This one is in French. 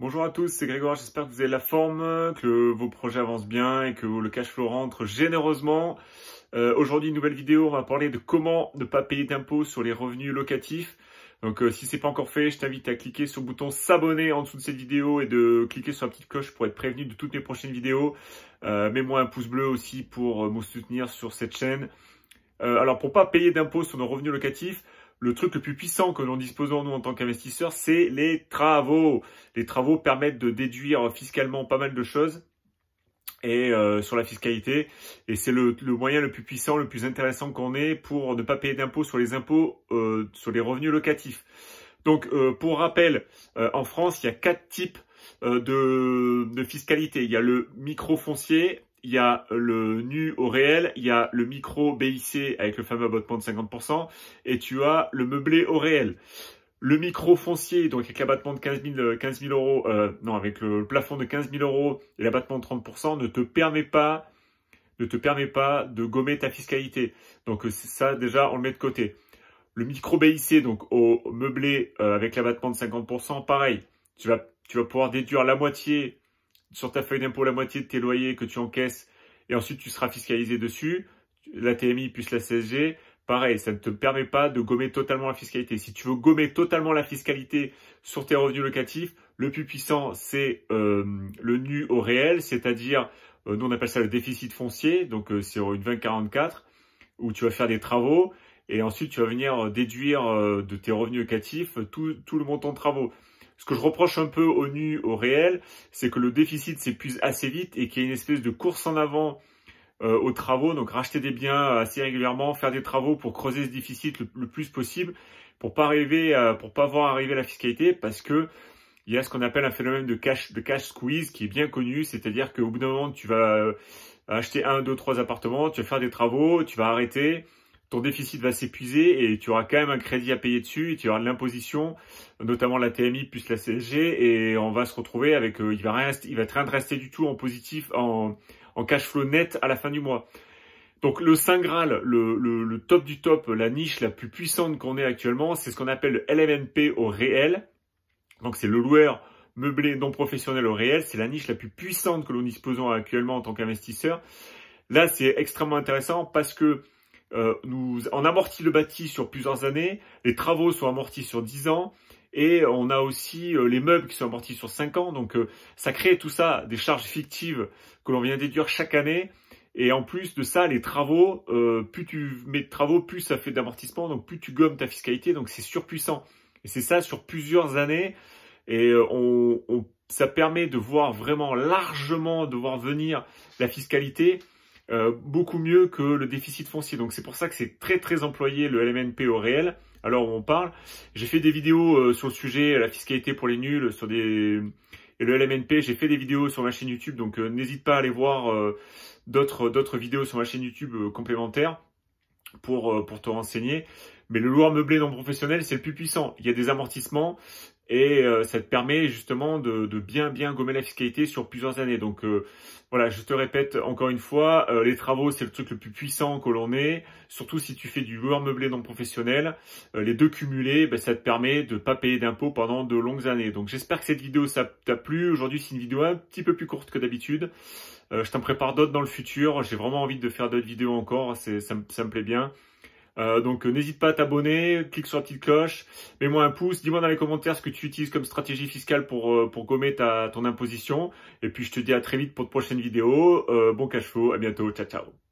Bonjour à tous, c'est Grégoire, j'espère que vous avez la forme, que vos projets avancent bien et que le cash flow rentre généreusement. Aujourd'hui, une nouvelle vidéo, on va parler de comment ne pas payer d'impôts sur les revenus locatifs. Donc si c'est pas encore fait, je t'invite à cliquer sur le bouton s'abonner en dessous de cette vidéo et de cliquer sur la petite cloche pour être prévenu de toutes mes prochaines vidéos. Mets-moi un pouce bleu aussi pour me soutenir sur cette chaîne. Alors pour pas payer d'impôts sur nos revenus locatifs, le truc le plus puissant que nous disposons, nous, en tant qu'investisseurs, c'est les travaux. Les travaux permettent de déduire fiscalement pas mal de choses et sur la fiscalité. Et c'est le moyen le plus puissant, le plus intéressant qu'on ait pour ne pas payer d'impôts sur les impôts sur les revenus locatifs. Donc, pour rappel, en France, il y a 4 types de fiscalité. Il y a le micro-foncier, il y a le nu au réel, il y a le micro BIC avec le fameux abattement de 50%, et tu as le meublé au réel. Le micro foncier, donc avec l'abattement de 15 000 euros, avec le plafond de 15 000 euros et l'abattement de 30%, ne te permet pas de gommer ta fiscalité. Donc ça, déjà, on le met de côté. Le micro BIC, donc au meublé avec l'abattement de 50%, pareil. Tu vas pouvoir déduire la moitié sur ta feuille d'impôt, la moitié de tes loyers que tu encaisses, et ensuite tu seras fiscalisé dessus, la TMI plus la CSG, pareil, ça ne te permet pas de gommer totalement la fiscalité. Si tu veux gommer totalement la fiscalité sur tes revenus locatifs, le plus puissant, c'est le nu au réel, c'est-à-dire, nous on appelle ça le déficit foncier, donc c'est une 2044, où tu vas faire des travaux, et ensuite tu vas venir déduire de tes revenus locatifs tout le montant de travaux. Ce que je reproche un peu au nu, au réel, c'est que le déficit s'épuise assez vite et qu'il y a une espèce de course en avant aux travaux. Donc racheter des biens assez régulièrement, faire des travaux pour creuser ce déficit le plus possible, pour pas voir arriver la fiscalité, parce que il y a ce qu'on appelle un phénomène de cash squeeze qui est bien connu, c'est-à-dire qu'au bout d'un moment, tu vas acheter 1, 2, 3 appartements, tu vas faire des travaux, tu vas arrêter. Ton déficit va s'épuiser et tu auras quand même un crédit à payer dessus et tu auras de l'imposition, notamment la TMI plus la CSG, et on va se retrouver avec, il va rien te rester du tout en positif, en cash flow net à la fin du mois. Donc le Saint Graal, le top du top, la niche la plus puissante qu'on ait actuellement, c'est ce qu'on appelle le LMNP au réel. Donc c'est le loueur meublé non professionnel au réel, c'est la niche la plus puissante que nous disposons actuellement en tant qu'investisseur. Là c'est extrêmement intéressant parce que on amortit le bâti sur plusieurs années, les travaux sont amortis sur 10 ans, et on a aussi les meubles qui sont amortis sur 5 ans. Donc ça crée tout ça, des charges fictives que l'on vient déduire chaque année. Et en plus de ça, les travaux, plus tu mets de travaux, plus ça fait d'amortissement, donc plus tu gommes ta fiscalité, donc c'est surpuissant. Et c'est ça sur plusieurs années, et ça permet de voir vraiment largement, de voir venir la fiscalité beaucoup mieux que le déficit foncier. Donc c'est pour ça que c'est très très employé le LMNP au réel. Alors on parle, j'ai fait des vidéos sur le sujet, la fiscalité pour les nuls, et le LMNP, j'ai fait des vidéos sur ma chaîne YouTube, donc n'hésite pas à aller voir d'autres vidéos sur ma chaîne YouTube complémentaires pour te renseigner. Mais le loueur meublé non professionnel, c'est le plus puissant. Il y a des amortissements et ça te permet justement de bien gommer la fiscalité sur plusieurs années. Donc voilà, je te répète encore une fois, les travaux, c'est le truc le plus puissant que l'on ait. Surtout si tu fais du loueur meublé non professionnel. Les deux cumulés, ça te permet de ne pas payer d'impôts pendant de longues années. Donc j'espère que cette vidéo, ça t'a plu. Aujourd'hui, c'est une vidéo un petit peu plus courte que d'habitude. Je t'en prépare d'autres dans le futur. J'ai vraiment envie de faire d'autres vidéos encore. Ça me plaît bien. Donc n'hésite pas à t'abonner, clique sur la petite cloche, mets-moi un pouce, dis-moi dans les commentaires ce que tu utilises comme stratégie fiscale pour gommer ton imposition. Et puis je te dis à très vite pour de prochaines vidéos. Bon cash flow, à bientôt, ciao ciao.